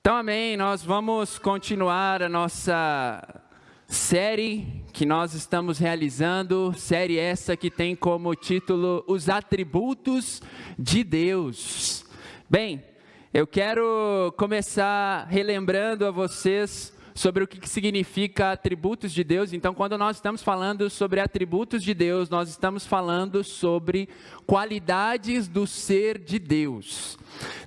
Então, amém, nós vamos continuar a nossa série que nós estamos realizando, série essa que tem como título Os Atributos de Deus. Bem, eu quero começar relembrando a vocês sobre o que significa atributos de Deus. Então, quando nós estamos falando sobre atributos de Deus, nós estamos falando sobre qualidades do ser de Deus.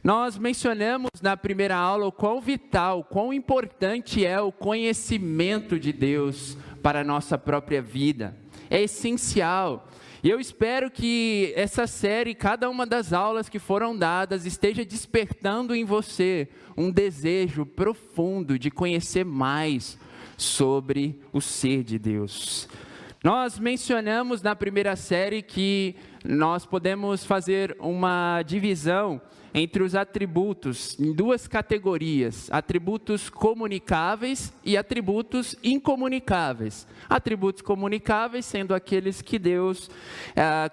Nós mencionamos na primeira aula o quão vital, quão importante é o conhecimento de Deus para a nossa própria vida. É essencial. E eu espero que essa série, cada uma das aulas que foram dadas, esteja despertando em você um desejo profundo de conhecer mais sobre o ser de Deus. Nós mencionamos na primeira série que nós podemos fazer uma divisão entre os atributos em duas categorias: atributos comunicáveis e atributos incomunicáveis. Atributos comunicáveis sendo aqueles que Deus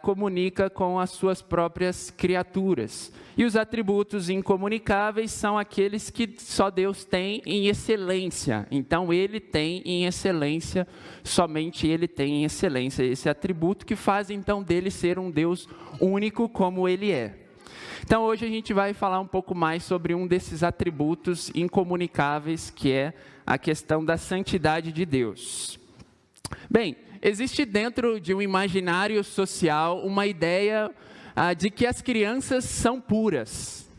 comunica com as suas próprias criaturas. E os atributos incomunicáveis são aqueles que só Deus tem em excelência. Então Ele tem em excelência, somente Ele tem em excelência esse atributo que faz então dele ser um Deus único como Ele é. Então hoje a gente vai falar um pouco mais sobre um desses atributos incomunicáveis, que é a questão da santidade de Deus. Bem, existe dentro de um imaginário social uma ideia de que as crianças são puras.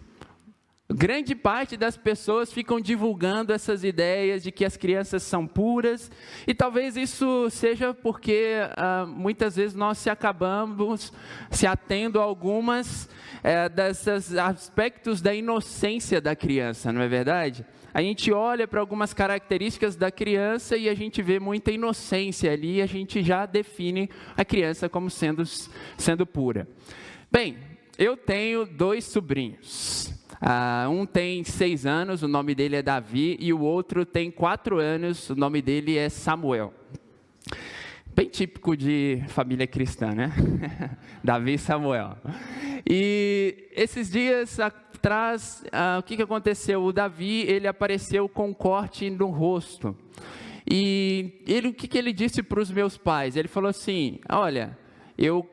Grande parte das pessoas ficam divulgando essas ideias de que as crianças são puras, e talvez isso seja porque muitas vezes nós acabamos se atendo a algumas desses aspectos da inocência da criança, não é verdade? A gente olha para algumas características da criança e a gente vê muita inocência ali, e a gente já define a criança como sendo pura. Bem, eu tenho 2 sobrinhos. Um tem 6 anos, o nome dele é Davi, e o outro tem 4 anos, o nome dele é Samuel. Bem típico de família cristã, né? Davi e Samuel. E esses dias atrás, o que aconteceu? O Davi, ele apareceu com um corte no rosto. E o que ele disse para os meus pais? Ele falou assim: olha, eu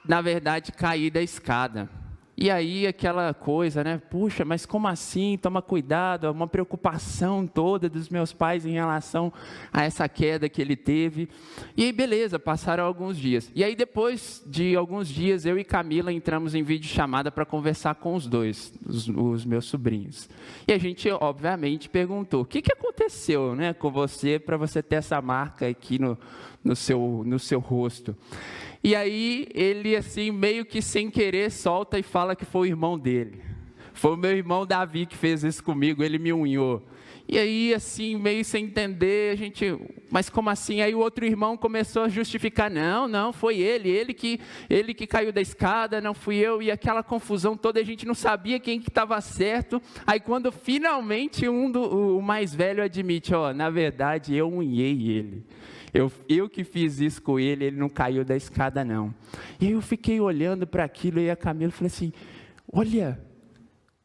na verdade caí da escada. E aí aquela coisa, né? Puxa, mas como assim? Toma cuidado, uma preocupação toda dos meus pais em relação a essa queda que ele teve. E aí beleza, passaram alguns dias. E aí depois de alguns dias, eu e Camila entramos em videochamada para conversar com os dois, os meus sobrinhos. E a gente obviamente perguntou: o que aconteceu, né, com você para você ter essa marca aqui no seu rosto? E aí ele assim, meio que sem querer, solta e fala que foi o irmão dele. Foi o meu irmão Davi que fez isso comigo, ele me unhou. E aí assim, meio sem entender, a gente, mas como assim? Aí o outro irmão começou a justificar: não, foi ele que caiu da escada, não fui eu. E aquela confusão toda, a gente não sabia quem que estava certo. Aí quando finalmente o mais velho admite: na verdade eu unhei ele. Eu que fiz isso com ele, ele não caiu da escada não. E aí eu fiquei olhando para aquilo, e a Camila falou assim: olha,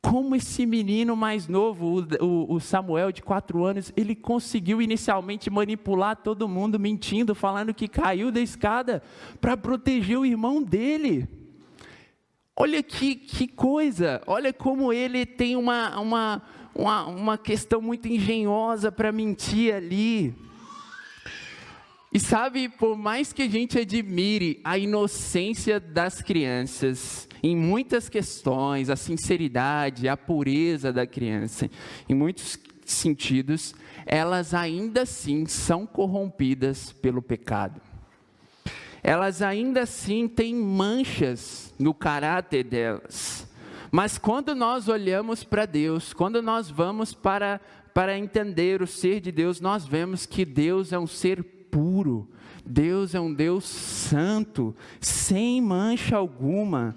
como esse menino mais novo, o Samuel de 4 anos, ele conseguiu inicialmente manipular todo mundo, mentindo, falando que caiu da escada para proteger o irmão dele. Olha que coisa, olha como ele tem uma questão muito engenhosa para mentir ali. E sabe, por mais que a gente admire a inocência das crianças, em muitas questões, a sinceridade, a pureza da criança, em muitos sentidos, elas ainda assim são corrompidas pelo pecado. Elas ainda assim têm manchas no caráter delas. Mas quando nós olhamos para Deus, quando nós vamos para entender o ser de Deus, nós vemos que Deus é um ser puro, Deus é um Deus santo, sem mancha alguma.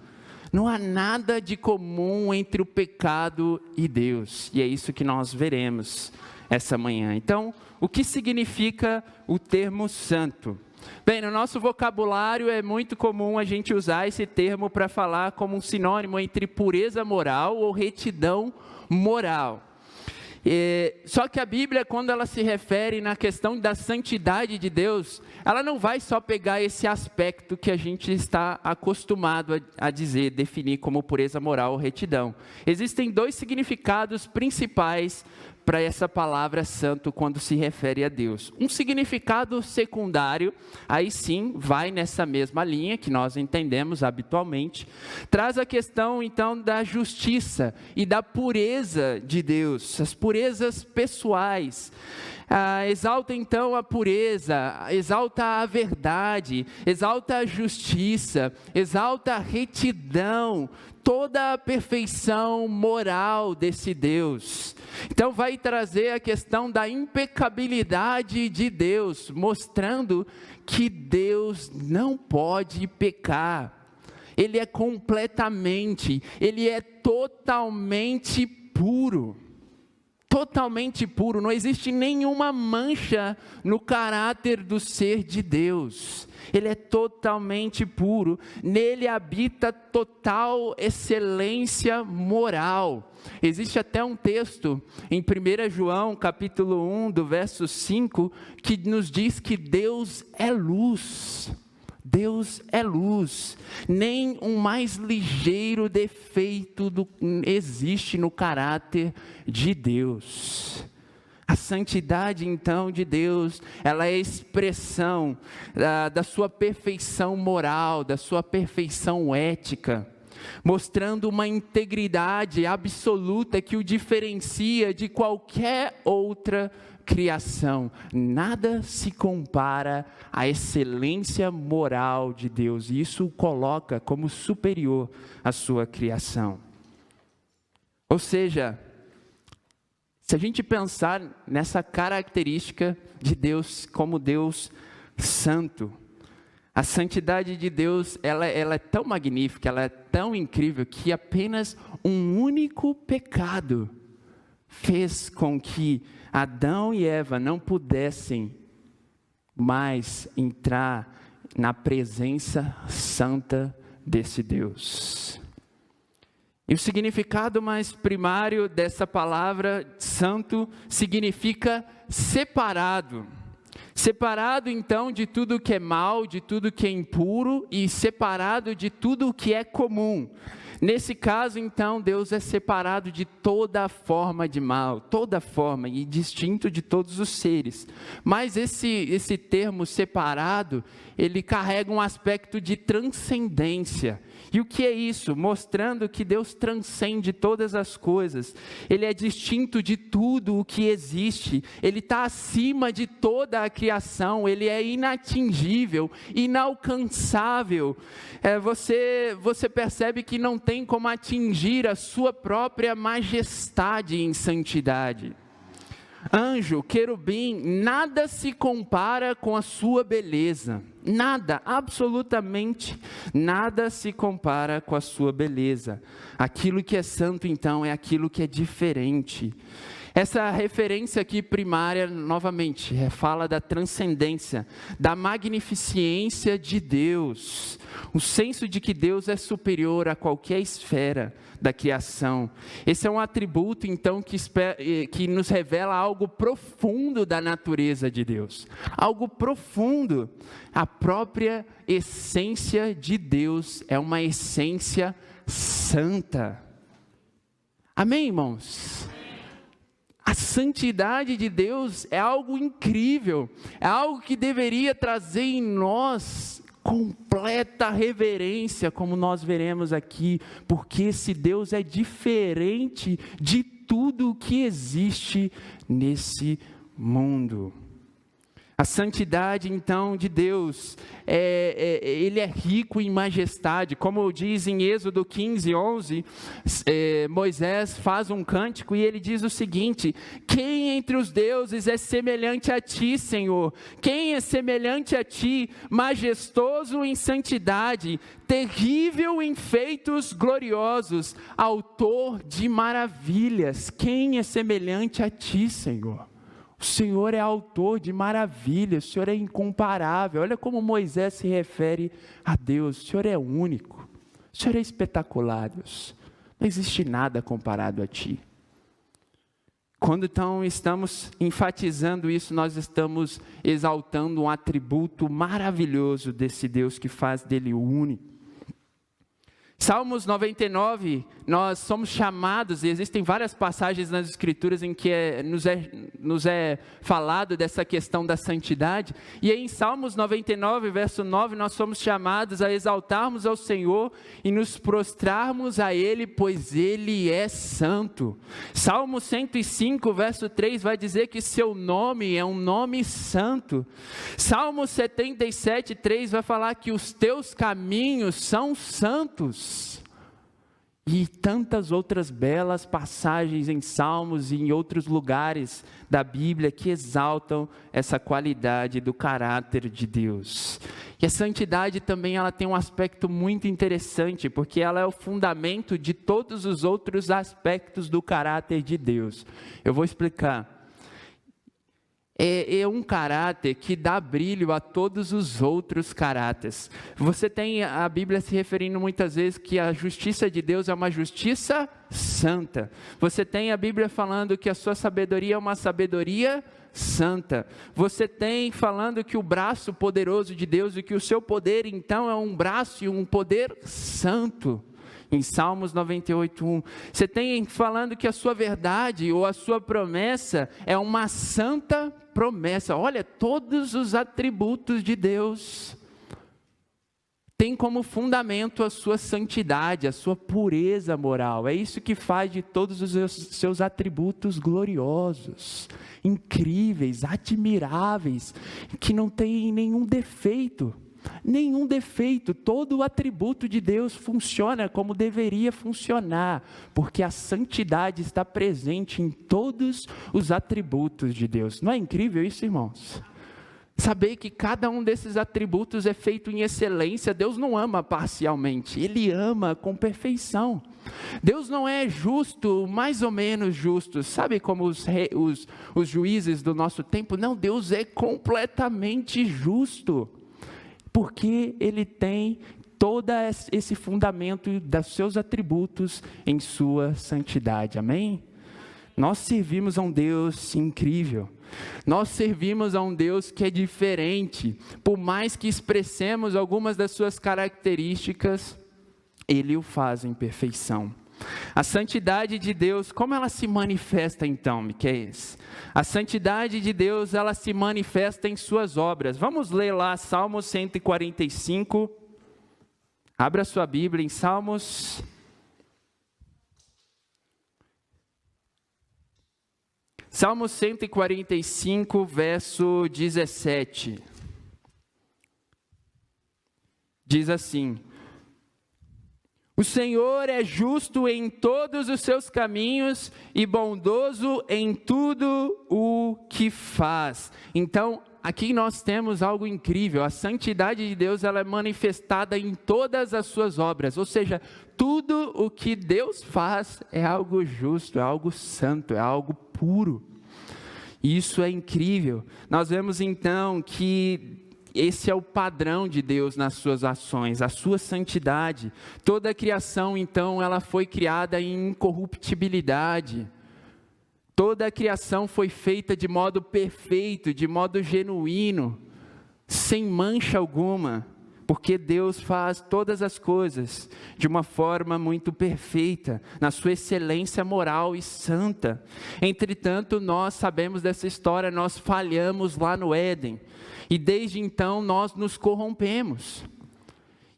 Não há nada de comum entre o pecado e Deus, e é isso que nós veremos essa manhã. Então, o que significa o termo santo? Bem, no nosso vocabulário é muito comum a gente usar esse termo para falar como um sinônimo entre pureza moral ou retidão moral. Só que a Bíblia, quando ela se refere na questão da santidade de Deus, ela não vai só pegar esse aspecto que a gente está acostumado a dizer, definir como pureza moral ou retidão. Existem dois significados principais para essa palavra santo quando se refere a Deus. Um significado secundário, aí sim, vai nessa mesma linha que nós entendemos habitualmente, traz a questão então da justiça e da pureza de Deus, as purezas pessoais. Exalta então a pureza, exalta a verdade, exalta a justiça, exalta a retidão, toda a perfeição moral desse Deus. Então vai trazer a questão da impecabilidade de Deus, mostrando que Deus não pode pecar. Ele é completamente, ele é totalmente puro. Totalmente puro, não existe nenhuma mancha no caráter do ser de Deus. Ele é totalmente puro, nele habita total excelência moral. Existe até um texto em 1 João, capítulo 1, do verso 5, que nos diz que Deus é luz. Deus é luz, nem um mais ligeiro defeito existe no caráter de Deus. A santidade então de Deus, ela é expressão da sua perfeição moral, da sua perfeição ética, mostrando uma integridade absoluta que o diferencia de qualquer outra criação. Nada se compara à excelência moral de Deus, e isso o coloca como superior à sua criação. Ou seja, se a gente pensar nessa característica de Deus como Deus santo, a santidade de Deus, ela é tão magnífica, ela é tão incrível, que apenas um único pecado fez com que Adão e Eva não pudessem mais entrar na presença santa desse Deus. E o significado mais primário dessa palavra santo significa separado. Separado então de tudo que é mal, de tudo que é impuro e separado de tudo que é comum. Nesse caso, então, Deus é separado de toda forma de mal, toda forma, e distinto de todos os seres. Mas esse termo separado, ele carrega um aspecto de transcendência. E o que é isso? Mostrando que Deus transcende todas as coisas. Ele é distinto de tudo o que existe. Ele está acima de toda a criação. Ele é inatingível, inalcançável. Você percebe que não tem como atingir a sua própria majestade em santidade. Anjo, querubim, nada se compara com a sua beleza. Nada, absolutamente nada se compara com a sua beleza. Aquilo que é santo, então, é aquilo que é diferente. Essa referência aqui primária, novamente, fala da transcendência, da magnificência de Deus. O senso de que Deus é superior a qualquer esfera da criação. Esse é um atributo, então, que nos revela algo profundo da natureza de Deus. Algo profundo. A própria essência de Deus é uma essência santa. Amém, irmãos? A santidade de Deus é algo incrível, é algo que deveria trazer em nós completa reverência, como nós veremos aqui, porque esse Deus é diferente de tudo o que existe nesse mundo. A santidade, então, de Deus, Ele é rico em majestade, como diz em Êxodo 15, 11, Moisés faz um cântico e ele diz o seguinte: quem entre os deuses é semelhante a ti, Senhor? Quem é semelhante a ti, majestoso em santidade, terrível em feitos gloriosos, autor de maravilhas? Quem é semelhante a ti, Senhor? O Senhor é autor de maravilhas, o Senhor é incomparável. Olha como Moisés se refere a Deus: o Senhor é único, o Senhor é espetacular, Deus. Não existe nada comparado a ti. Quando então estamos enfatizando isso, nós estamos exaltando um atributo maravilhoso desse Deus que faz dele o único. Salmos 99, nós somos chamados, e existem várias passagens nas Escrituras em que nos é falado dessa questão da santidade, e aí em Salmos 99, verso 9, nós somos chamados a exaltarmos ao Senhor e nos prostrarmos a Ele, pois Ele é santo. Salmo 105, verso 3, vai dizer que seu nome é um nome santo. Salmo 77, 3, vai falar que os teus caminhos são santos. E tantas outras belas passagens em Salmos e em outros lugares da Bíblia que exaltam essa qualidade do caráter de Deus. E a santidade também ela tem um aspecto muito interessante, porque ela é o fundamento de todos os outros aspectos do caráter de Deus. Eu vou explicar. É um caráter que dá brilho a todos os outros caráteres. Você tem a Bíblia se referindo muitas vezes que a justiça de Deus é uma justiça santa. Você tem a Bíblia falando que a sua sabedoria é uma sabedoria santa. Você tem falando que o braço poderoso de Deus e que o seu poder então é um braço e um poder santo. Em Salmos 98:1, você tem falando que a sua verdade ou a sua promessa é uma santa promessa. Olha, todos os atributos de Deus têm como fundamento a sua santidade, a sua pureza moral. É isso que faz de todos os seus atributos gloriosos, incríveis, admiráveis, que não tem nenhum defeito. Nenhum defeito, todo o atributo de Deus funciona como deveria funcionar, porque a santidade está presente em todos os atributos de Deus. Não é incrível isso, irmãos? Saber que cada um desses atributos é feito em excelência. Deus não ama parcialmente, Ele ama com perfeição. Deus não é justo, mais ou menos justo, sabe como os juízes do nosso tempo? Não, Deus é completamente justo. Porque Ele tem todo esse fundamento dos seus atributos em sua santidade, amém? Nós servimos a um Deus incrível, nós servimos a um Deus que é diferente, por mais que expressemos algumas das suas características, Ele o faz em perfeição. A santidade de Deus, como ela se manifesta então, Miqueias? A santidade de Deus, ela se manifesta em suas obras. Vamos ler lá Salmos 145. Abra sua Bíblia em Salmos. Salmos 145, verso 17. Diz assim: o Senhor é justo em todos os seus caminhos e bondoso em tudo o que faz. Então, aqui nós temos algo incrível. A santidade de Deus ela é manifestada em todas as suas obras. Ou seja, tudo o que Deus faz é algo justo, é algo santo, é algo puro. Isso é incrível. Nós vemos então que esse é o padrão de Deus nas suas ações, a sua santidade. Toda a criação, então, ela foi criada em incorruptibilidade. Toda a criação foi feita de modo perfeito, de modo genuíno, sem mancha alguma, porque Deus faz todas as coisas de uma forma muito perfeita, na sua excelência moral e santa. Entretanto, nós sabemos dessa história, nós falhamos lá no Éden. E desde então nós nos corrompemos.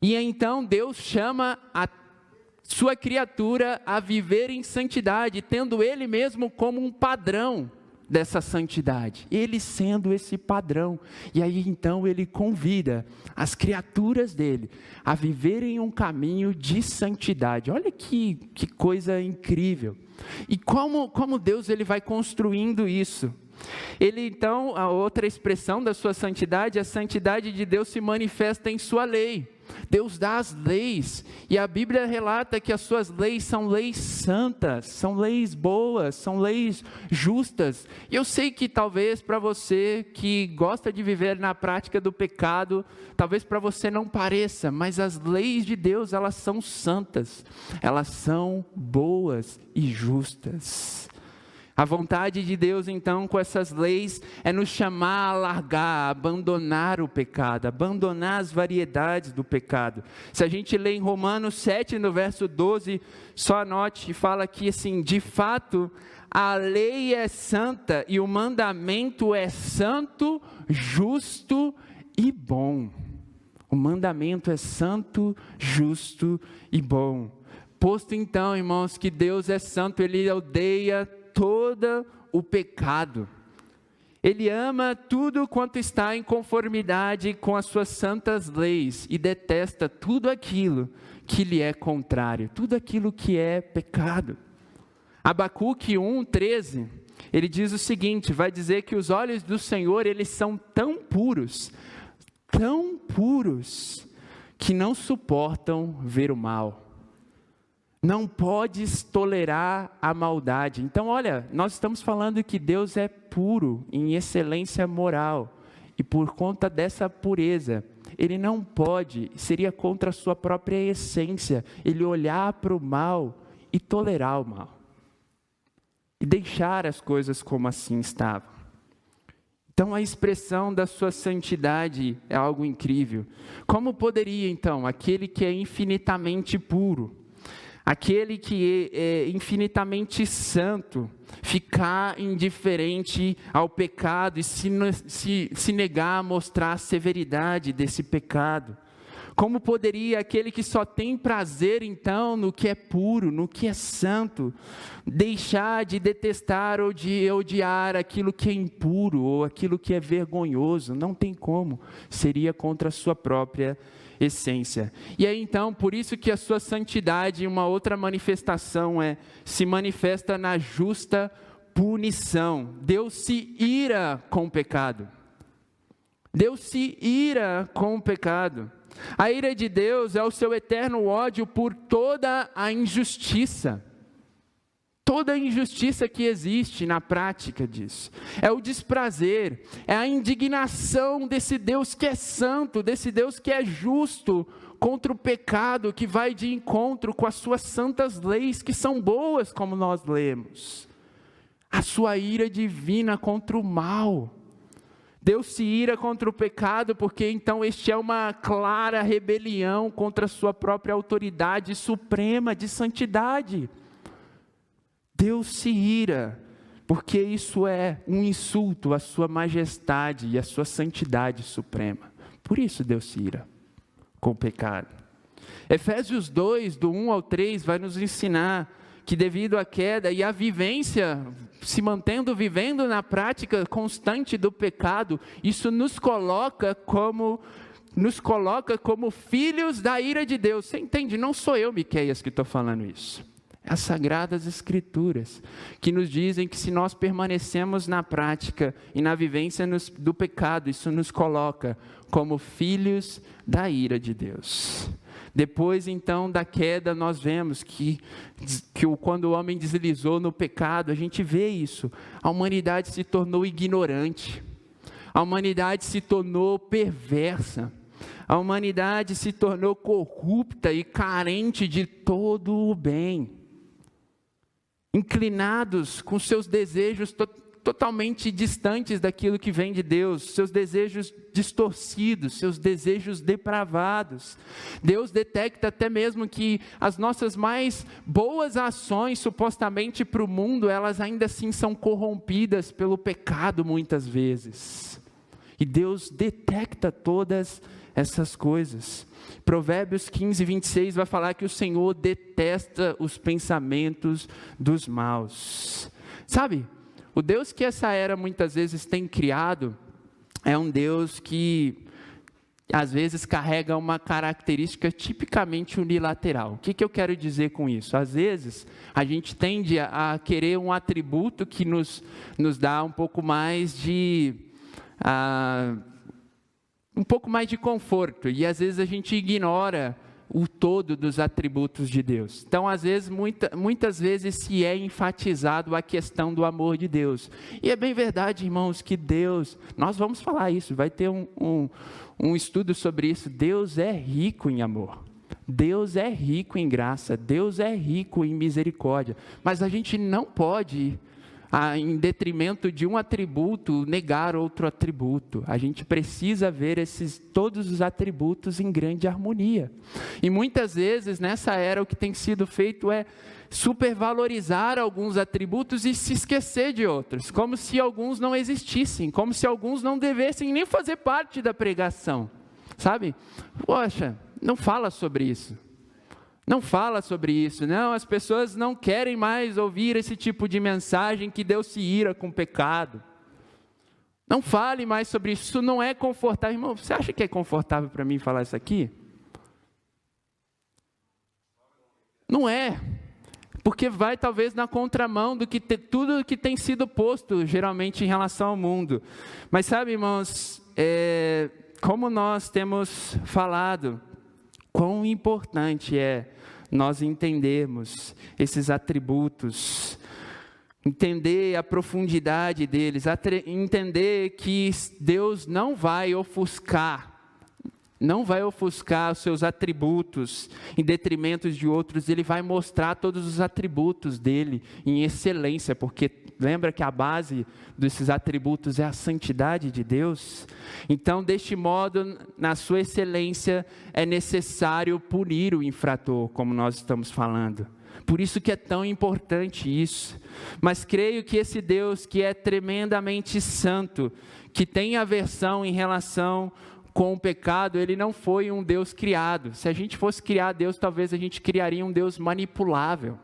E então Deus chama a sua criatura a viver em santidade, tendo Ele mesmo como um padrão dessa santidade. Ele sendo esse padrão. E aí então Ele convida as criaturas dEle a viverem um caminho de santidade. Olha que coisa incrível. E como Deus ele vai construindo isso? Ele então, a outra expressão da sua santidade, a santidade de Deus se manifesta em sua lei. Deus dá as leis, e a Bíblia relata que as suas leis são leis santas, são leis boas, são leis justas. E eu sei que talvez para você que gosta de viver na prática do pecado, talvez para você não pareça, mas as leis de Deus, elas são santas, elas são boas e justas. A vontade de Deus, então, com essas leis, é nos chamar a largar, a abandonar o pecado, abandonar as variedades do pecado. Se a gente lê em Romanos 7, no verso 12, só anote, fala que, assim, de fato, a lei é santa e o mandamento é santo, justo e bom. O mandamento é santo, justo e bom. Posto então, irmãos, que Deus é santo, Ele odeia todo o pecado. Ele ama tudo quanto está em conformidade com as suas santas leis e detesta tudo aquilo que lhe é contrário, tudo aquilo que é pecado. Abacuque 1:13, ele diz o seguinte, vai dizer que os olhos do Senhor, eles são tão puros, que não suportam ver o mal. Não podes tolerar a maldade. Então, olha, nós estamos falando que Deus é puro, em excelência moral. E por conta dessa pureza, Ele não pode, seria contra a sua própria essência, Ele olhar para o mal e tolerar o mal. E deixar as coisas como assim estavam. Então, a expressão da sua santidade é algo incrível. Como poderia, então, aquele que é infinitamente puro, aquele que é infinitamente santo, ficar indiferente ao pecado e se negar a mostrar a severidade desse pecado? Como poderia aquele que só tem prazer, então, no que é puro, no que é santo, deixar de detestar ou de odiar aquilo que é impuro ou aquilo que é vergonhoso? Não tem como, seria contra a sua própria essência. E aí então, por isso que a sua santidade, uma outra manifestação se manifesta na justa punição. Deus se ira com o pecado. Deus se ira com o pecado. A ira de Deus é o seu eterno ódio por toda a injustiça. Toda a injustiça que existe na prática disso. É o desprazer, é a indignação desse Deus que é santo, desse Deus que é justo, contra o pecado que vai de encontro com as suas santas leis, que são boas, como nós lemos. A sua ira divina contra o mal. Deus se ira contra o pecado, porque então este é uma clara rebelião contra a sua própria autoridade suprema de santidade. Deus se ira, porque isso é um insulto à sua majestade e à sua santidade suprema. Por isso Deus se ira com o pecado. Efésios 2, do 1 ao 3, vai nos ensinar que devido à queda e à vivência, vivendo na prática constante do pecado, isso nos coloca como filhos da ira de Deus. Você entende? Não sou eu, Miqueias, que estou falando isso. As Sagradas Escrituras, que nos dizem que se nós permanecemos na prática e na vivência do pecado, isso nos coloca como filhos da ira de Deus. Depois, então, da queda, nós vemos que quando o homem deslizou no pecado, a gente vê isso. A humanidade se tornou ignorante. A humanidade se tornou perversa. A humanidade se tornou corrupta e carente de todo o bem. Inclinados com seus desejos totalmente distantes daquilo que vem de Deus, seus desejos distorcidos, seus desejos depravados. Deus detecta até mesmo que as nossas mais boas ações, supostamente para o mundo, elas ainda assim são corrompidas pelo pecado muitas vezes. E Deus detecta todas essas coisas. Provérbios 15, 26 vai falar que o Senhor detesta os pensamentos dos maus. Sabe, o Deus que essa era muitas vezes tem criado é um Deus que às vezes carrega uma característica tipicamente unilateral. O que eu quero dizer com isso? Às vezes a gente tende a querer um atributo que nos dá um pouco mais de conforto, e às vezes a gente ignora o todo dos atributos de Deus. Então, às vezes, muitas vezes se é enfatizado a questão do amor de Deus. E é bem verdade, irmãos, que Deus, nós vamos falar isso, vai ter um estudo sobre isso. Deus é rico em amor. Deus é rico em graça. Deus é rico em misericórdia. Mas a gente não pode em detrimento de um atributo, negar outro atributo. A gente precisa ver todos os atributos em grande harmonia. E muitas vezes, nessa era, o que tem sido feito é supervalorizar alguns atributos e se esquecer de outros, como se alguns não existissem, como se alguns não devessem nem fazer parte da pregação, sabe? Poxa, não fala sobre isso. Não fala sobre isso, não, as pessoas não querem mais ouvir esse tipo de mensagem que Deus se ira com o pecado. Não fale mais sobre isso, isso não é confortável. Irmão, você acha que é confortável para mim falar isso aqui? Não é, porque vai talvez na contramão do que tudo que tem sido posto geralmente em relação ao mundo. Mas sabe, irmãos, como nós temos falado, quão importante é nós entendermos esses atributos, entender a profundidade deles, entender que Deus não vai ofuscar os seus atributos em detrimento de outros, Ele vai mostrar todos os atributos dele em excelência, porque lembra que a base desses atributos é a santidade de Deus? Então, deste modo, na sua excelência, é necessário punir o infrator, como nós estamos falando. Por isso que é tão importante isso. Mas creio que esse Deus que é tremendamente santo, que tem aversão em relação com o pecado, Ele não foi um Deus criado. Se a gente fosse criar Deus, talvez a gente criaria um Deus manipulável.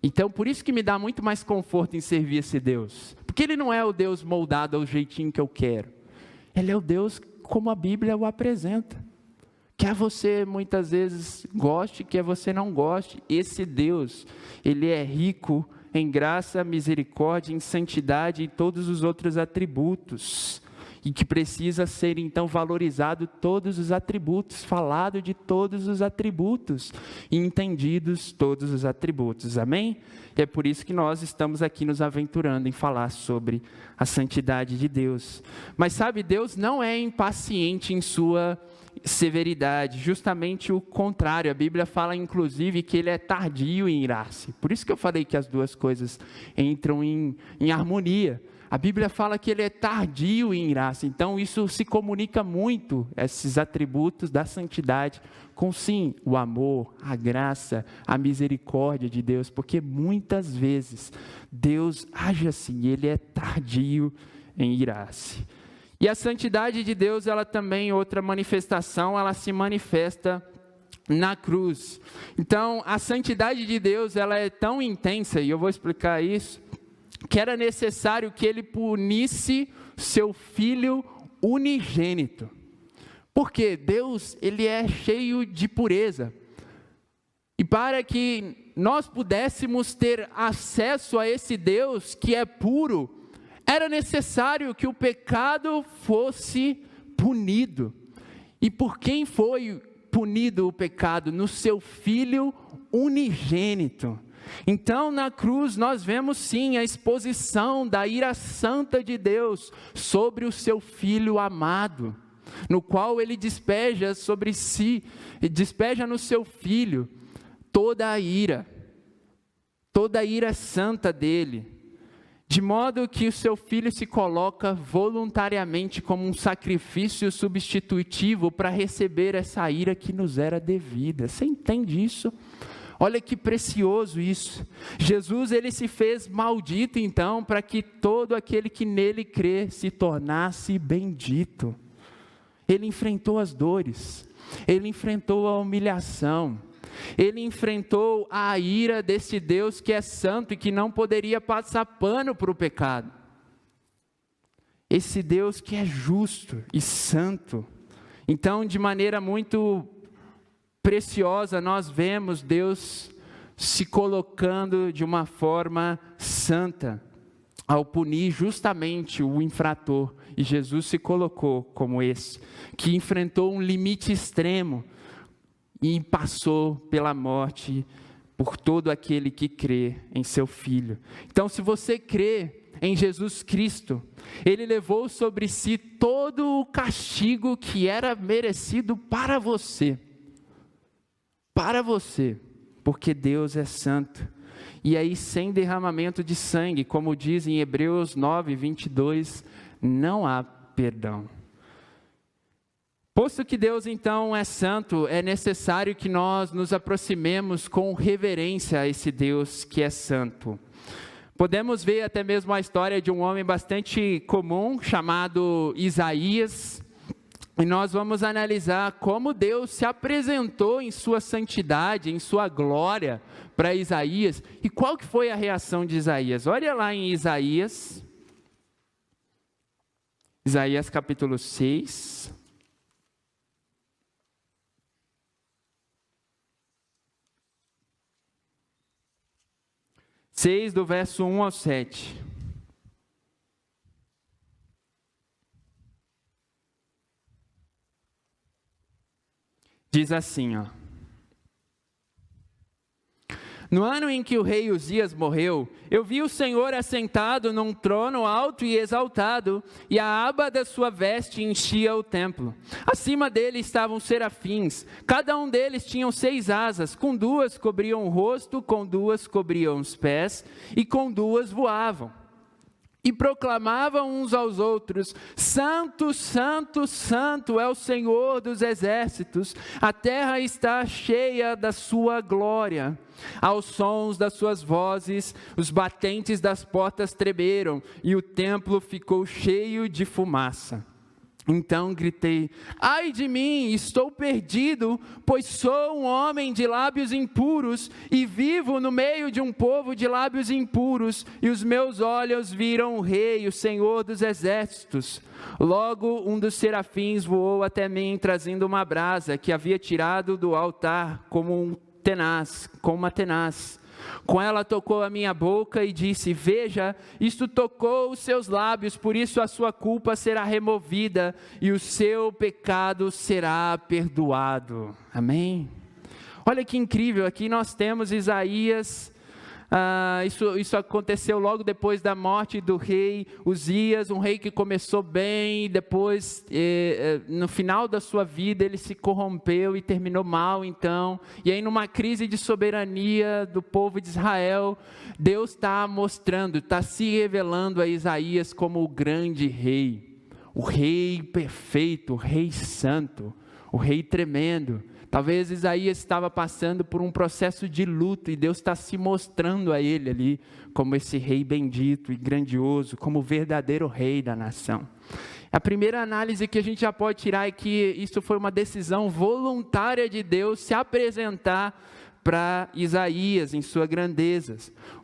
Então, por isso que me dá muito mais conforto em servir esse Deus. Porque Ele não é o Deus moldado ao jeitinho que eu quero. Ele é o Deus como a Bíblia o apresenta. Quer você muitas vezes goste, quer você não goste, esse Deus, Ele é rico em graça, misericórdia, em santidade e todos os outros atributos. E que precisa ser então valorizado todos os atributos, falado de todos os atributos, e entendidos todos os atributos, amém? E é por isso que nós estamos aqui nos aventurando em falar sobre a santidade de Deus. Mas sabe, Deus não é impaciente em sua severidade, justamente o contrário. A Bíblia fala inclusive que Ele é tardio em irar-se. Por isso que eu falei que as duas coisas entram em harmonia. A Bíblia fala que Ele é tardio em irar-se, então isso se comunica muito, esses atributos da santidade, com sim, o amor, a graça, a misericórdia de Deus, porque muitas vezes Deus age assim, Ele é tardio em irar-se. E a santidade de Deus, ela também, outra manifestação, ela se manifesta na cruz. Então, a santidade de Deus, ela é tão intensa, e eu vou explicar isso, que era necessário que Ele punisse seu Filho unigênito. Porque Deus, Ele é cheio de pureza. E para que nós pudéssemos ter acesso a esse Deus que é puro, era necessário que o pecado fosse punido. E por quem foi punido o pecado? No seu Filho unigênito. Então, na cruz, nós vemos sim a exposição da ira santa de Deus sobre o seu Filho amado, no qual Ele despeja sobre si, despeja no seu Filho toda a ira santa dele, de modo que o seu Filho se coloca voluntariamente como um sacrifício substitutivo para receber essa ira que nos era devida. Você entende isso? Olha que precioso isso. Jesus, Ele se fez maldito então, para que todo aquele que nele crê se tornasse bendito. Ele enfrentou as dores, Ele enfrentou a humilhação, Ele enfrentou a ira desse Deus que é santo e que não poderia passar pano para o pecado. Esse Deus que é justo e santo. Então, de maneira muito preciosa, nós vemos Deus se colocando de uma forma santa, ao punir justamente o infrator. E Jesus se colocou como esse, que enfrentou um limite extremo, e passou pela morte por todo aquele que crê em seu Filho. Então, se você crê em Jesus Cristo, Ele levou sobre si todo o castigo que era merecido para você, porque Deus é santo, E aí, sem derramamento de sangue, como diz em Hebreus 9, 22, não há perdão. Posto que Deus então é santo, é necessário que nós nos aproximemos com reverência a esse Deus que é santo. Podemos ver até mesmo a história de um homem bastante comum, chamado Isaías, e nós vamos analisar como Deus se apresentou em sua santidade, em sua glória para Isaías, e qual que foi a reação de Isaías. Olha lá em Isaías capítulo 6. Do verso 1 ao 7. Diz assim, ó. No ano em que o rei Uzias morreu, eu vi o Senhor assentado num trono alto e exaltado, e a aba da sua veste enchia o templo. Acima dele estavam serafins, cada um deles tinha 6 asas, com 2 cobriam o rosto, com 2 cobriam os pés, e com 2 voavam. E proclamavam uns aos outros: Santo, Santo, Santo é o Senhor dos exércitos, a terra está cheia da sua glória. Aos sons das suas vozes, os batentes das portas tremeram, e o templo ficou cheio de fumaça. Então gritei: ai de mim, estou perdido, pois sou um homem de lábios impuros, e vivo no meio de um povo de lábios impuros, e os meus olhos viram o Rei, o Senhor dos exércitos. Logo um dos serafins voou até mim, trazendo uma brasa que havia tirado do altar com uma tenaz. Com ela tocou a minha boca e disse: veja, isto tocou os seus lábios, por isso a sua culpa será removida e o seu pecado será perdoado. Amém? Olha que incrível, aqui nós temos Isaías. Isso aconteceu logo depois da morte do rei Uzias, um rei que começou bem, depois no final da sua vida ele se corrompeu e terminou mal então, e aí numa crise de soberania do povo de Israel, Deus está mostrando, está se revelando a Isaías como o grande rei, o rei perfeito, o rei santo, o rei tremendo. Talvez Isaías estava passando por um processo de luto e Deus está se mostrando a ele ali como esse rei bendito e grandioso, como o verdadeiro rei da nação. A primeira análise que a gente já pode tirar é que isso foi uma decisão voluntária de Deus se apresentar para Isaías em sua grandeza.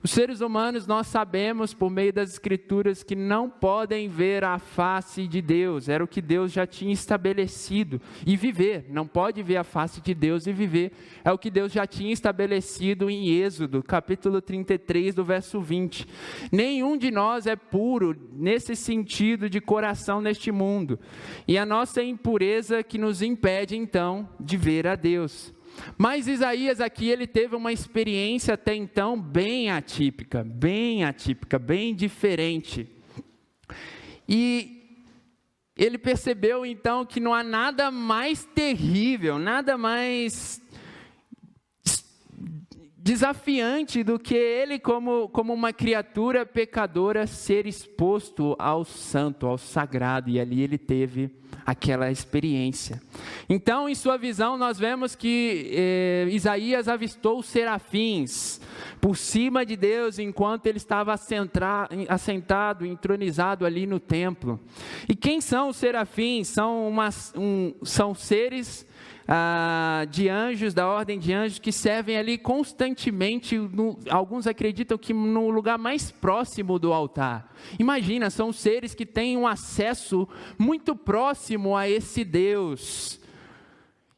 Os seres humanos, nós sabemos por meio das escrituras que não podem ver a face de Deus, era o que Deus já tinha estabelecido, e viver, não pode ver a face de Deus e viver, é o que Deus já tinha estabelecido em Êxodo, capítulo 33, do verso 20. Nenhum de nós é puro nesse sentido de coração neste mundo, e a nossa impureza que nos impede então de ver a Deus. Mas Isaías aqui, ele teve uma experiência até então bem atípica, bem diferente. E ele percebeu então que não há nada mais terrível, nada mais desafiante do que ele como uma criatura pecadora ser exposto ao santo, ao sagrado, e ali ele teve aquela experiência. Então, em sua visão, nós vemos que Isaías avistou os serafins por cima de Deus, enquanto ele estava assentado, entronizado ali no templo. E quem são os serafins? São seres de anjos, da ordem de anjos, que servem ali constantemente, alguns acreditam que no lugar mais próximo do altar. Imagina, são seres que têm um acesso muito próximo a esse Deus.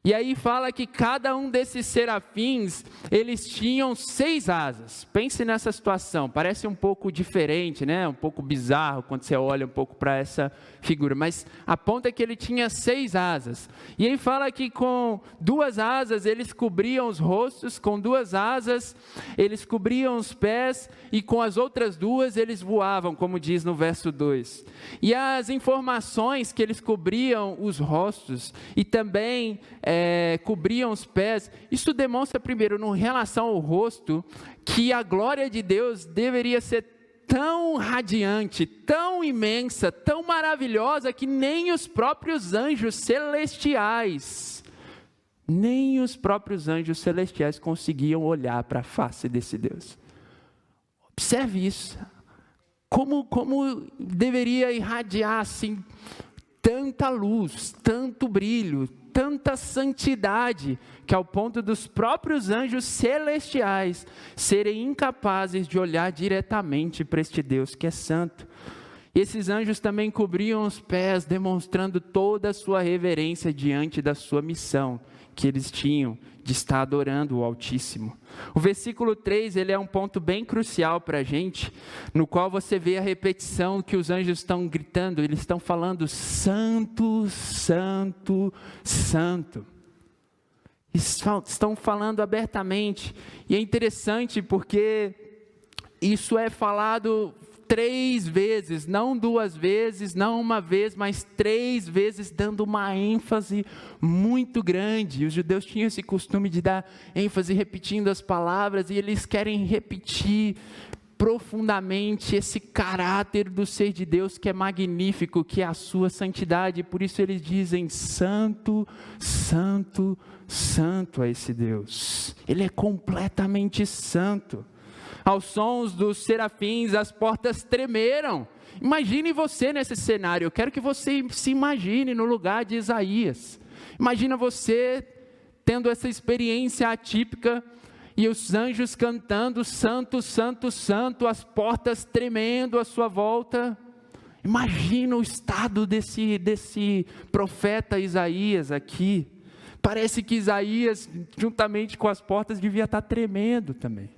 E aí fala que cada um desses serafins, eles tinham 6 asas. Pense nessa situação, parece um pouco diferente, né? Um pouco bizarro quando você olha um pouco para essa figura, mas a ponta é que ele tinha 6 asas. E aí fala que com 2 asas eles cobriam os rostos, com 2 asas eles cobriam os pés, e com as outras 2 eles voavam, como diz no verso 2. E as informações que eles cobriam os rostos, e também cobriam os pés. Isso demonstra, primeiro, em relação ao rosto, que a glória de Deus deveria ser tão radiante, tão imensa, tão maravilhosa, que nem os próprios anjos celestiais conseguiam olhar para a face desse Deus. Observe isso. Como deveria irradiar assim tanta luz, tanto brilho, tanta santidade, que ao ponto dos próprios anjos celestiais serem incapazes de olhar diretamente para este Deus que é santo. Esses anjos também cobriam os pés, demonstrando toda a sua reverência diante da sua missão que eles tinham de estar adorando o Altíssimo. O versículo 3, ele é um ponto bem crucial para a gente, no qual você vê a repetição que os anjos estão gritando, eles estão falando santo, santo, santo. Estão falando abertamente, e é interessante porque isso é falado 3 vezes, não 2 vezes, não 1 vez, mas 3 vezes, dando uma ênfase muito grande. Os judeus tinham esse costume de dar ênfase repetindo as palavras, e eles querem repetir profundamente esse caráter do ser de Deus que é magnífico, que é a sua santidade. Por isso eles dizem santo, santo, santo a esse Deus. Ele é completamente santo. Aos sons dos serafins, as portas tremeram. Imagine você nesse cenário. Eu quero que você se imagine no lugar de Isaías. Imagina você tendo essa experiência atípica e os anjos cantando santo, santo, santo, as portas tremendo à sua volta. Imagina o estado desse profeta Isaías aqui. Parece que Isaías, juntamente com as portas, devia estar tremendo também,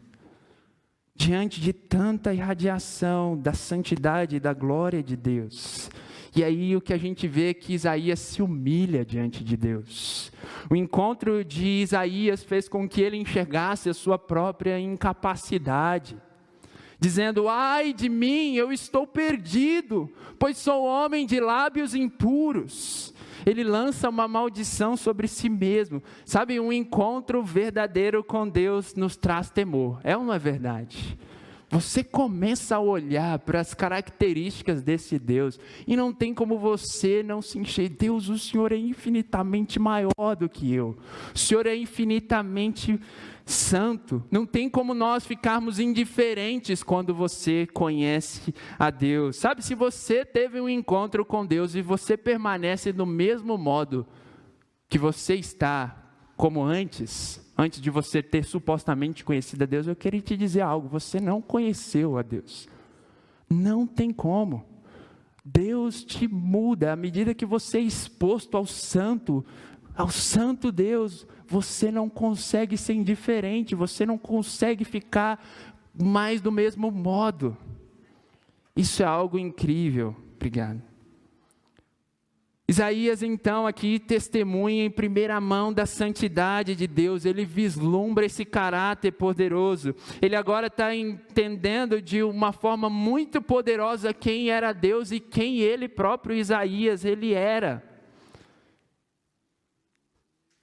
diante de tanta irradiação da santidade e da glória de Deus. E aí o que a gente vê é que Isaías se humilha diante de Deus. O encontro de Isaías fez com que ele enxergasse a sua própria incapacidade, dizendo: ai de mim, eu estou perdido, pois sou homem de lábios impuros. Ele lança uma maldição sobre si mesmo. Sabe, um encontro verdadeiro com Deus nos traz temor. É ou não é verdade? Você começa a olhar para as características desse Deus, e não tem como você não se encher. Deus, o Senhor é infinitamente maior do que eu. O Senhor é infinitamente santo. Não tem como nós ficarmos indiferentes quando você conhece a Deus. Sabe, se você teve um encontro com Deus e você permanece do mesmo modo que você está, como antes de você ter supostamente conhecido a Deus, eu queria te dizer algo: você não conheceu a Deus. Não tem como. Deus te muda à medida que você é exposto ao santo Deus. Você não consegue ser indiferente, você não consegue ficar mais do mesmo modo. Isso é algo incrível. Obrigado. Isaías então aqui testemunha em primeira mão da santidade de Deus. Ele vislumbra esse caráter poderoso. Ele agora está entendendo de uma forma muito poderosa quem era Deus e quem ele próprio, Isaías, ele era.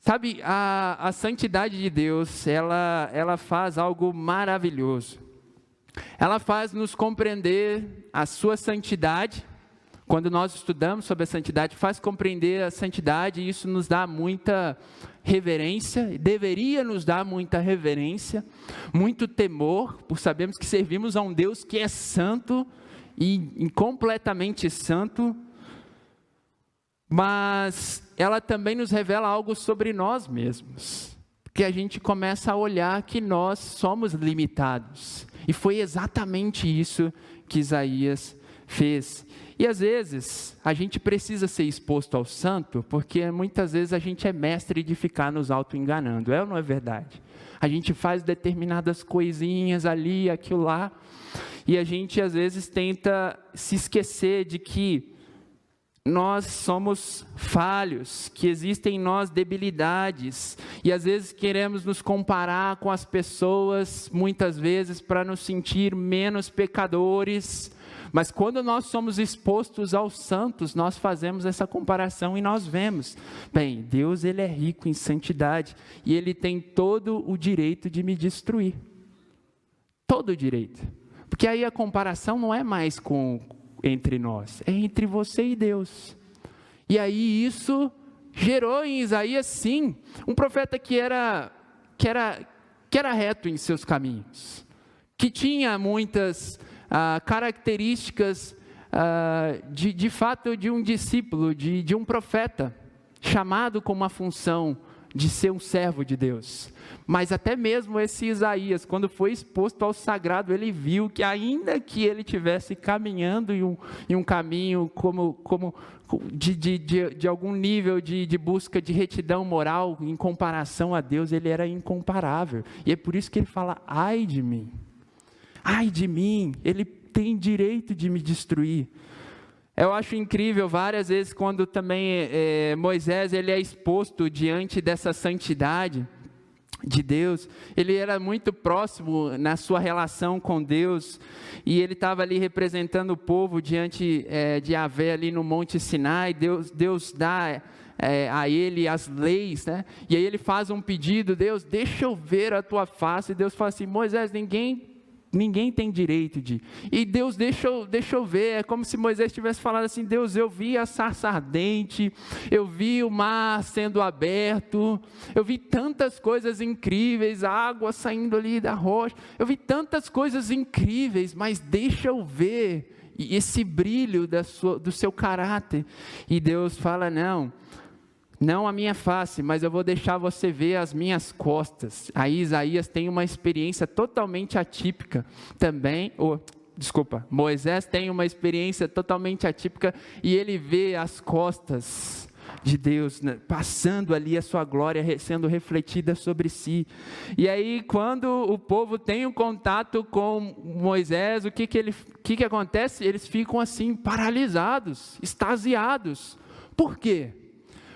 Sabe, a santidade de Deus, ela faz algo maravilhoso. Ela faz nos compreender a sua santidade. Quando nós estudamos sobre a santidade, faz compreender a santidade, e isso nos dá muita reverência, deveria nos dar muita reverência, muito temor, por sabermos que servimos a um Deus que é santo e completamente santo. Mas ela também nos revela algo sobre nós mesmos, porque a gente começa a olhar que nós somos limitados, e foi exatamente isso que Isaías fez. E às vezes a gente precisa ser exposto ao santo, porque muitas vezes a gente é mestre de ficar nos auto-enganando, é ou não é verdade? A gente faz determinadas coisinhas ali, aquilo lá, e a gente às vezes tenta se esquecer de que nós somos falhos, que existem em nós debilidades, e às vezes queremos nos comparar com as pessoas, muitas vezes para nos sentir menos pecadores, Mas quando nós somos expostos aos santos, nós fazemos essa comparação e nós vemos, bem, Deus ele é rico em santidade e ele tem todo o direito de me destruir. Todo o direito. Porque aí a comparação não é mais entre nós, é entre você e Deus. E aí isso gerou em Isaías, sim, um profeta que era reto em seus caminhos, que tinha muitas características de fato de um discípulo, de um profeta, chamado com uma função de ser um servo de Deus. Mas até mesmo esse Isaías, quando foi exposto ao sagrado, ele viu que ainda que ele estivesse caminhando em um caminho de algum nível de busca de retidão moral, em comparação a Deus, ele era incomparável. E é por isso que ele fala, ai de mim, ele tem direito de me destruir. Eu acho incrível várias vezes quando também Moisés ele é exposto diante dessa santidade de Deus. Ele era muito próximo na sua relação com Deus e ele estava ali representando o povo diante de Yahvé ali no Monte Sinai. Deus dá a ele as leis, né? E aí ele faz um pedido, Deus, deixa eu ver a tua face. E Deus fala assim, Moisés, ninguém tem direito de... E Deus, deixa eu ver, é como se Moisés tivesse falado assim, Deus, eu vi a sarça ardente, eu vi o mar sendo aberto, eu vi tantas coisas incríveis, a água saindo ali da rocha, eu vi tantas coisas incríveis, mas deixa eu ver esse brilho do seu caráter. E Deus fala, não a minha face, mas eu vou deixar você ver as minhas costas. Aí Isaías tem uma experiência totalmente atípica também, Moisés tem uma experiência totalmente atípica e ele vê as costas de Deus, né, passando ali a sua glória sendo refletida sobre si. E aí quando o povo tem um contato com Moisés, o que acontece? Eles ficam assim paralisados, extasiados. Por quê?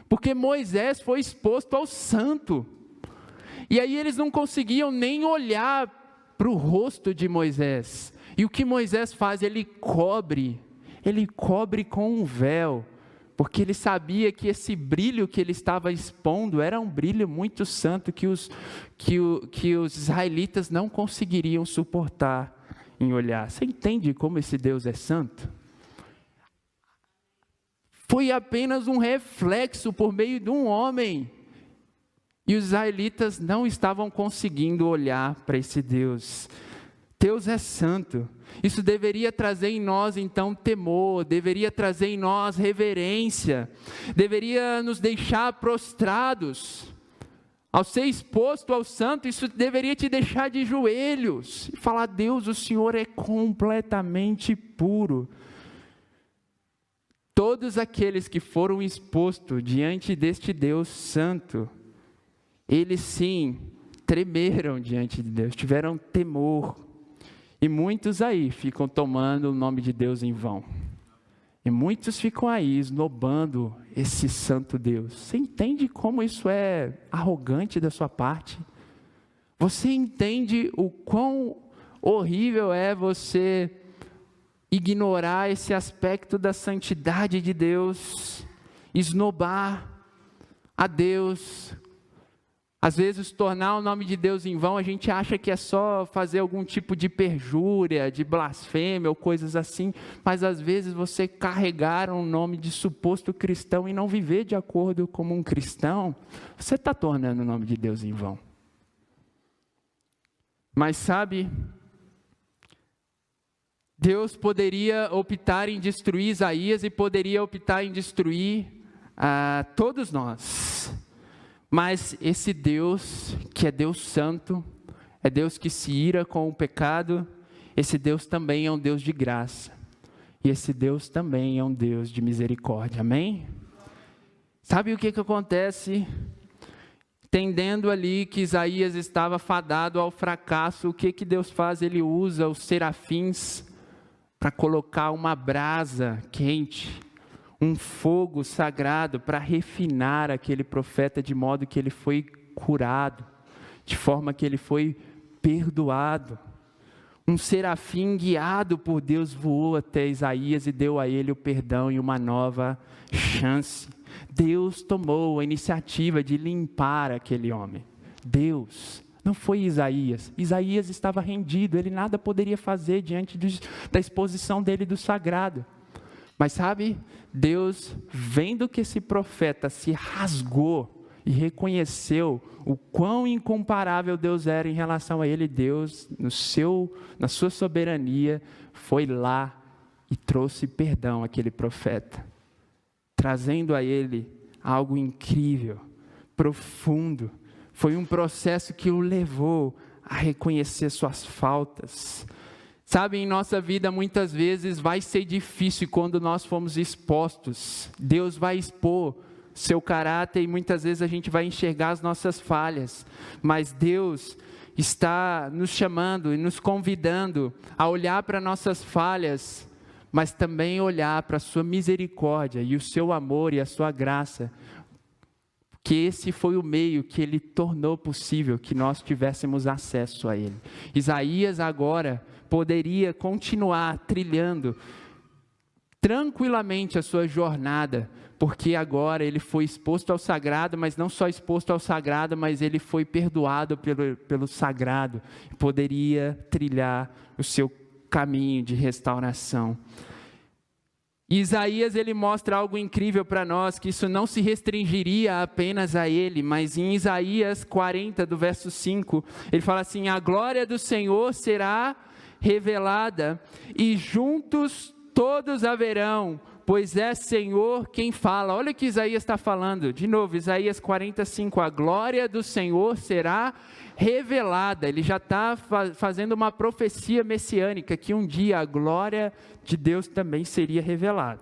Porque Moisés foi exposto ao santo, e aí eles não conseguiam nem olhar para o rosto de Moisés, e o que Moisés faz? Ele cobre com um véu, porque ele sabia que esse brilho que ele estava expondo, era um brilho muito santo, que os israelitas não conseguiriam suportar em olhar. Você entende como esse Deus é santo? Foi apenas um reflexo por meio de um homem. E os israelitas não estavam conseguindo olhar para esse Deus. Deus é santo. Isso deveria trazer em nós, então, temor, deveria trazer em nós reverência, deveria nos deixar prostrados. Ao ser exposto ao santo, isso deveria te deixar de joelhos e falar, Deus, o Senhor é completamente puro. Todos aqueles que foram expostos diante deste Deus santo, eles sim, tremeram diante de Deus, tiveram temor. E muitos aí ficam tomando o nome de Deus em vão. E muitos ficam aí esnobando esse santo Deus. Você entende como isso é arrogante da sua parte? Você entende o quão horrível é você ignorar esse aspecto da santidade de Deus, esnobar a Deus, às vezes tornar o nome de Deus em vão? A gente acha que é só fazer algum tipo de perjúria, de blasfêmia ou coisas assim, mas às vezes você carregar um nome de suposto cristão e não viver de acordo como um cristão, você está tornando o nome de Deus em vão. Mas sabe, Deus poderia optar em destruir Isaías e poderia optar em destruir todos nós. Mas esse Deus, que é Deus santo, é Deus que se ira com o pecado, esse Deus também é um Deus de graça. E esse Deus também é um Deus de misericórdia. Amém? Sabe o que acontece? Entendendo ali que Isaías estava fadado ao fracasso, o que Deus faz? Ele usa os serafins para colocar uma brasa quente, um fogo sagrado para refinar aquele profeta, de modo que ele foi curado, de forma que ele foi perdoado. um serafim guiado por Deus voou até Isaías e deu a ele o perdão e uma nova chance. Deus tomou a iniciativa de limpar aquele homem. Deus, não foi Isaías. Isaías estava rendido, ele nada poderia fazer diante da exposição dele do sagrado. Mas sabe, Deus, vendo que esse profeta se rasgou e reconheceu o quão incomparável Deus era em relação a ele, Deus, na sua soberania, foi lá e trouxe perdão àquele profeta, trazendo a ele algo incrível, profundo. Foi um processo que o levou a reconhecer suas faltas. Sabe, em nossa vida muitas vezes vai ser difícil quando nós formos expostos. Deus vai expor seu caráter e muitas vezes a gente vai enxergar as nossas falhas. Mas Deus está nos chamando e nos convidando a olhar para nossas falhas, mas também olhar para a sua misericórdia e o seu amor e a sua graça. Que esse foi o meio que ele tornou possível que nós tivéssemos acesso a ele. Isaías agora poderia continuar trilhando tranquilamente a sua jornada, porque agora ele foi exposto ao sagrado, mas não só exposto ao sagrado, mas ele foi perdoado pelo sagrado, poderia trilhar o seu caminho de restauração. E Isaías, ele mostra algo incrível para nós, que isso não se restringiria apenas a ele, mas em Isaías 40, do verso 5, ele fala assim: a glória do Senhor será revelada, e juntos todos a verão, pois é Senhor quem fala. Olha o que Isaías está falando, de novo, Isaías 45, a glória do Senhor será revelada. Ele já está fazendo uma profecia messiânica, que um dia a glória de Deus também seria revelada,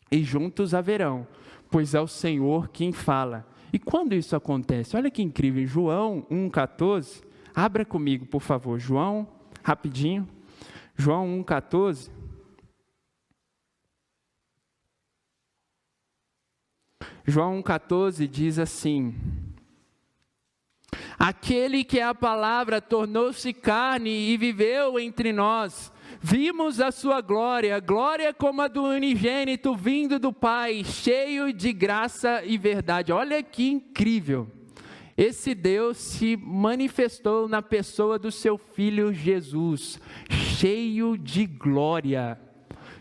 e juntos a verão, pois é o Senhor quem fala. E quando isso acontece? Olha que incrível, João 1,14, abra comigo por favor, João, rapidinho, João 1,14, João 1,14 diz assim: aquele que é a palavra tornou-se carne e viveu entre nós, vimos a sua glória, glória como a do unigênito vindo do Pai, cheio de graça e verdade. Olha que incrível, esse Deus se manifestou na pessoa do seu Filho Jesus, cheio de glória,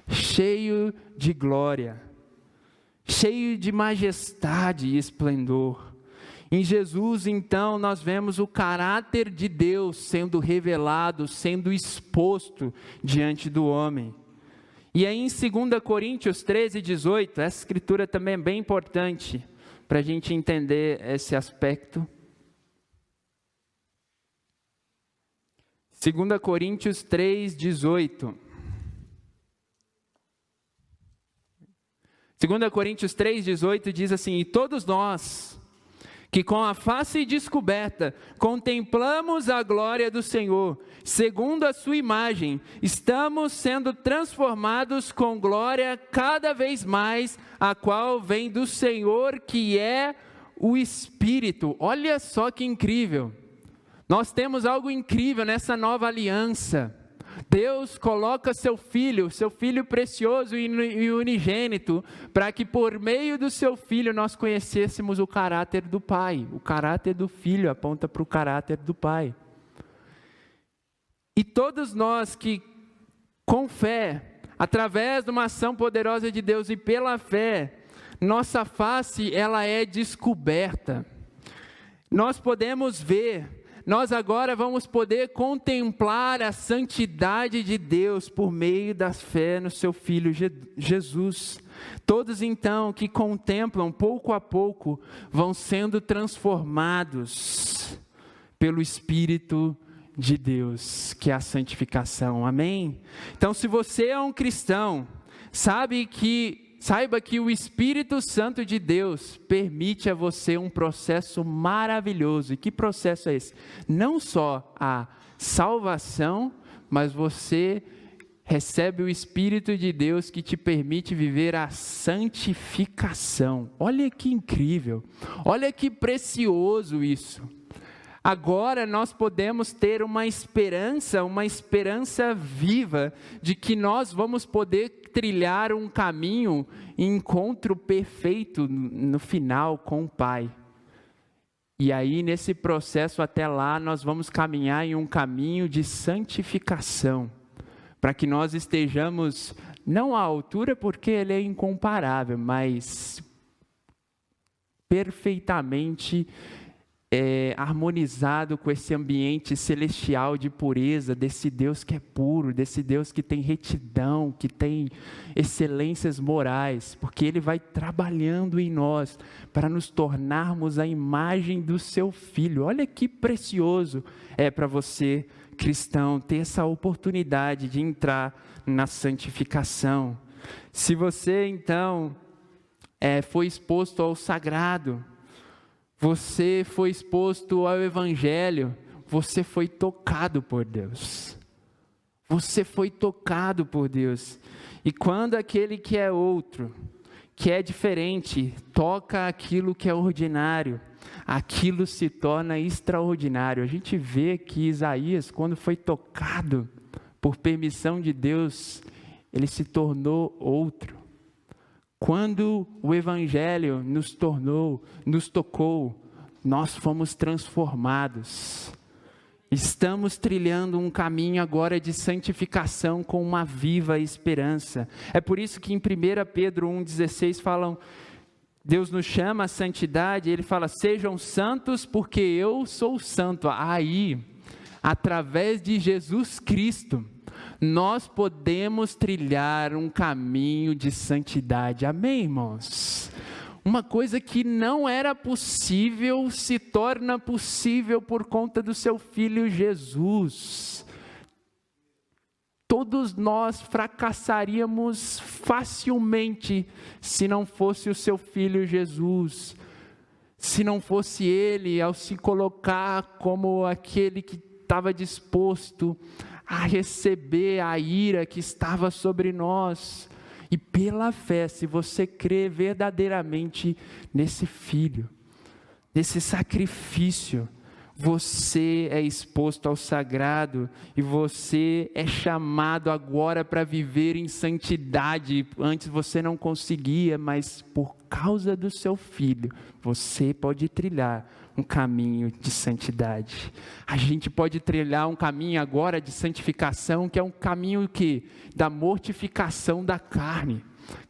cheio de glória, cheio de majestade e esplendor. Em Jesus, então, nós vemos o caráter de Deus sendo revelado, sendo exposto diante do homem. E aí em 2 Coríntios 13:18, essa escritura também é bem importante para a gente entender esse aspecto. 2 Coríntios 3:18. 2 Coríntios 3:18 diz assim: e todos nós, que com a face descoberta contemplamos a glória do Senhor, segundo a sua imagem, estamos sendo transformados com glória cada vez mais, a qual vem do Senhor, que é o Espírito. Olha só que incrível, nós temos algo incrível nessa nova aliança. Deus coloca seu filho precioso e unigênito, para que por meio do seu filho nós conhecêssemos o caráter do Pai. O caráter do filho aponta para o caráter do Pai. E todos nós que com fé, através de uma ação poderosa de Deus e pela fé, nossa face ela é descoberta. Nós podemos ver. Nós agora vamos poder contemplar a santidade de Deus por meio da fé no seu Filho Jesus. Todos então que contemplam pouco a pouco vão sendo transformados pelo Espírito de Deus, que é a santificação. Amém? Então, se você é um cristão, saiba que o Espírito Santo de Deus permite a você um processo maravilhoso. E que processo é esse? Não só a salvação, mas você recebe o Espírito de Deus que te permite viver a santificação. Olha que incrível, olha que precioso isso. Agora nós podemos ter uma esperança viva, de que nós vamos poder trilhar um caminho em encontro perfeito no final com o Pai. E aí, nesse processo até lá, nós vamos caminhar em um caminho de santificação, para que nós estejamos, não à altura, porque Ele é incomparável, mas perfeitamente harmonizado com esse ambiente celestial de pureza, desse Deus que é puro, desse Deus que tem retidão, que tem excelências morais, porque Ele vai trabalhando em nós para nos tornarmos a imagem do Seu Filho. Olha que precioso é para você, cristão, ter essa oportunidade de entrar na santificação. Se você então foi exposto ao sagrado, você foi exposto ao Evangelho, você foi tocado por Deus. Você foi tocado por Deus. E quando aquele que é outro, que é diferente, toca aquilo que é ordinário, aquilo se torna extraordinário. A gente vê que Isaías, quando foi tocado por permissão de Deus, ele se tornou outro. Quando o Evangelho nos tocou, nós fomos transformados. Estamos trilhando um caminho agora de santificação com uma viva esperança. É por isso que em 1 Pedro 1,16 falam, Deus nos chama à santidade, Ele fala, sejam santos porque eu sou santo. Aí, através de Jesus Cristo, nós podemos trilhar um caminho de santidade. Amém, irmãos? Uma coisa que não era possível se torna possível por conta do seu Filho Jesus. Todos nós fracassaríamos facilmente se não fosse o seu Filho Jesus. Se não fosse Ele, ao se colocar como aquele que estava disposto a receber a ira que estava sobre nós. E pela fé, se você crê verdadeiramente nesse Filho, nesse sacrifício, você é exposto ao sagrado e você é chamado agora para viver em santidade. Antes você não conseguia, mas por causa do seu Filho, você pode trilhar um caminho de santidade. A gente pode trilhar um caminho agora de santificação, que é um caminho da mortificação da carne.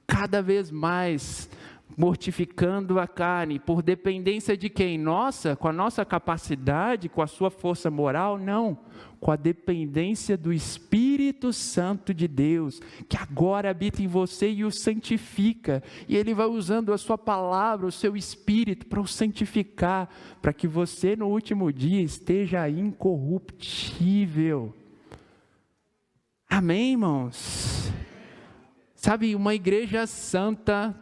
Cada vez mais mortificando a carne, por dependência de quem? Nossa, com a nossa capacidade, com a sua força moral? Não, com a dependência do Espírito Santo de Deus, que agora habita em você e o santifica, e Ele vai usando a sua palavra, o seu Espírito, para o santificar, para que você no último dia esteja incorruptível. Amém, irmãos? Sabe, uma igreja santa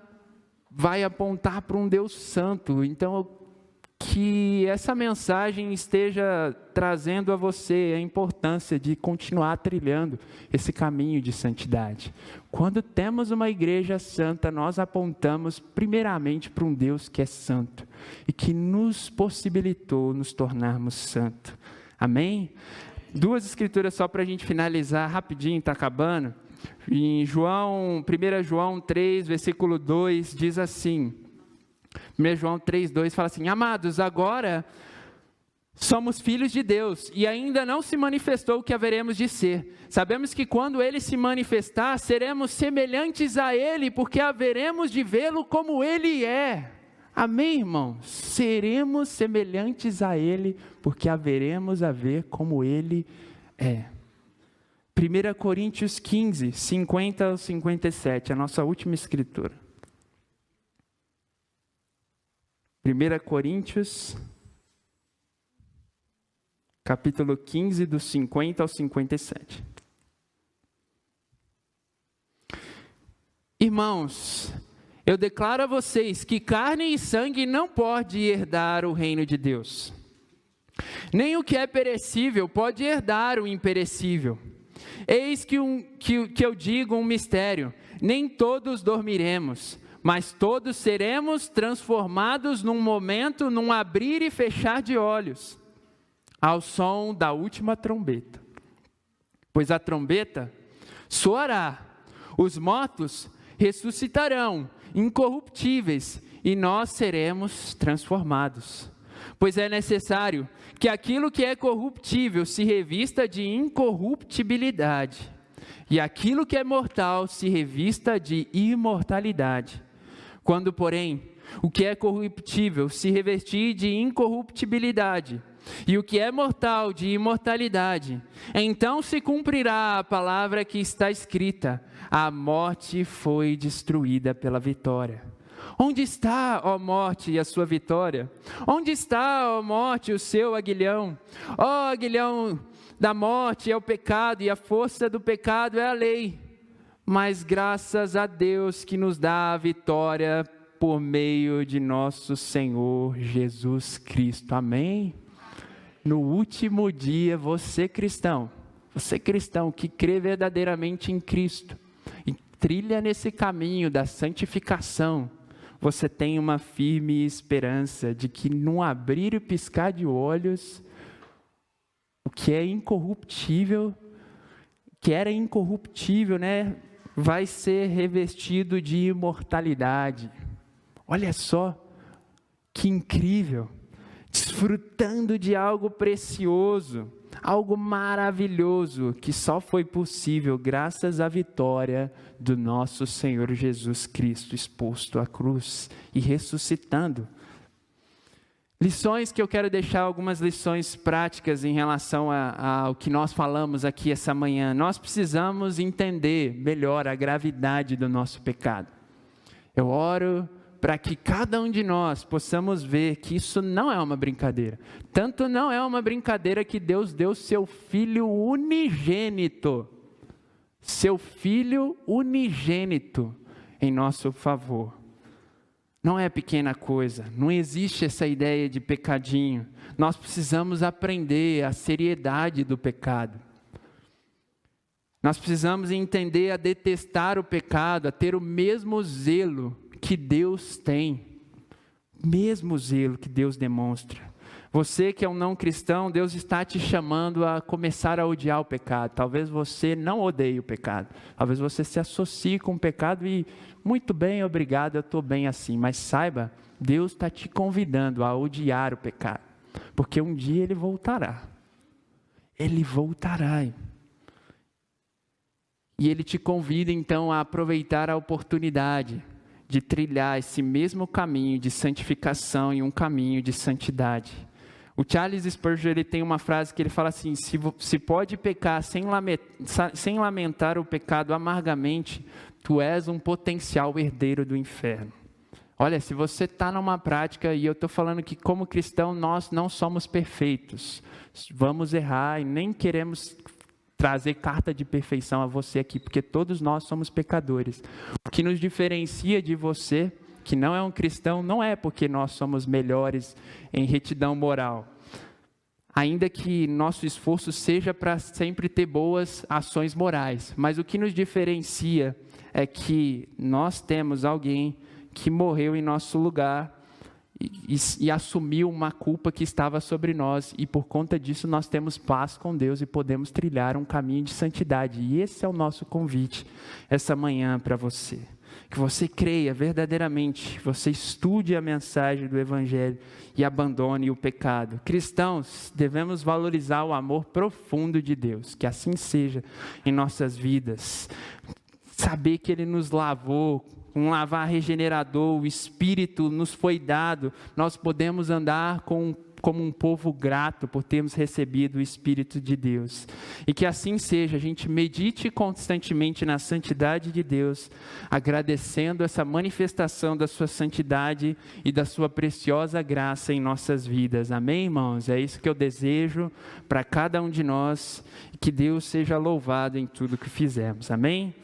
vai apontar para um Deus santo. Então, que essa mensagem esteja trazendo a você a importância de continuar trilhando esse caminho de santidade. Quando temos uma igreja santa, nós apontamos primeiramente para um Deus que é santo e que nos possibilitou nos tornarmos santos. Amém? 2 escrituras só para a gente finalizar rapidinho, está acabando. Em 1 João 3, versículo 2, diz assim, 1 João 3, 2 fala assim, amados, agora somos filhos de Deus e ainda não se manifestou o que haveremos de ser. Sabemos que quando Ele se manifestar, seremos semelhantes a Ele, porque haveremos de vê-lo como Ele é. Amém, irmãos? Seremos semelhantes a Ele, porque haveremos a ver como Ele é. 1 Coríntios 15, 50 ao 57, a nossa última escritura. 1 Coríntios, capítulo 15, do 50 ao 57. Irmãos, eu declaro a vocês que carne e sangue não pode herdar o reino de Deus. Nem o que é perecível pode herdar o imperecível. Eis que eu digo um mistério, nem todos dormiremos, mas todos seremos transformados num momento, num abrir e fechar de olhos. ao som da última trombeta. Pois a trombeta soará, os mortos ressuscitarão, incorruptíveis, e nós seremos transformados. Pois é necessário que aquilo que é corruptível se revista de incorruptibilidade, e aquilo que é mortal se revista de imortalidade. Quando, porém, o que é corruptível se revestir de incorruptibilidade, e o que é mortal de imortalidade, então se cumprirá a palavra que está escrita: a morte foi destruída pela vitória. Onde está, ó morte, a sua vitória? Onde está, ó morte, o seu aguilhão? Ó aguilhão da morte é o pecado, e a força do pecado é a lei. Mas graças a Deus que nos dá a vitória por meio de nosso Senhor Jesus Cristo. Amém? No último dia, você cristão que crê verdadeiramente em Cristo e trilha nesse caminho da santificação, você tem uma firme esperança de que num abrir e piscar de olhos, o que é incorruptível, que era incorruptível, né, vai ser revestido de imortalidade. Olha só, que incrível! Desfrutando de algo precioso, algo maravilhoso, que só foi possível graças à vitória do nosso Senhor Jesus Cristo, exposto à cruz e ressuscitando. Lições que eu quero deixar, algumas lições práticas em relação ao que nós falamos aqui essa manhã. Nós precisamos entender melhor a gravidade do nosso pecado. Eu oro para que cada um de nós possamos ver que isso não é uma brincadeira. Tanto não é uma brincadeira que Deus deu seu Filho unigênito. Seu Filho unigênito em nosso favor. Não é pequena coisa, não existe essa ideia de pecadinho. Nós precisamos aprender a seriedade do pecado. Nós precisamos entender a detestar o pecado, a ter o mesmo zelo que Deus tem, mesmo zelo que Deus demonstra. Você que é um não cristão, Deus está te chamando a começar a odiar o pecado. Talvez você não odeie o pecado, talvez você se associe com o pecado e, muito bem, obrigado, eu estou bem assim. Mas saiba, Deus está te convidando a odiar o pecado, porque um dia Ele voltará. Ele voltará. E Ele te convida então a aproveitar a oportunidade de trilhar esse mesmo caminho de santificação e um caminho de santidade. O Charles Spurgeon, ele tem uma frase que ele fala assim: se pode pecar sem lamentar o pecado amargamente, tu és um potencial herdeiro do inferno. Olha, se você está numa prática, e eu estou falando que como cristão nós não somos perfeitos, vamos errar e nem queremos trazer carta de perfeição a você aqui, porque todos nós somos pecadores. O que nos diferencia de você, que não é um cristão, não é porque nós somos melhores em retidão moral, ainda que nosso esforço seja para sempre ter boas ações morais, mas o que nos diferencia é que nós temos alguém que morreu em nosso lugar e assumiu uma culpa que estava sobre nós, e por conta disso nós temos paz com Deus e podemos trilhar um caminho de santidade. E esse é o nosso convite essa manhã para você. Que você creia verdadeiramente, você estude a mensagem do Evangelho e abandone o pecado. Cristãos, devemos valorizar o amor profundo de Deus, que assim seja em nossas vidas. Saber que Ele nos lavou, um lavar regenerador, o Espírito nos foi dado, nós podemos andar como um povo grato por termos recebido o Espírito de Deus. E que assim seja, a gente medite constantemente na santidade de Deus, agradecendo essa manifestação da sua santidade e da sua preciosa graça em nossas vidas. Amém, irmãos? É isso que eu desejo para cada um de nós, e que Deus seja louvado em tudo que fizermos. Amém?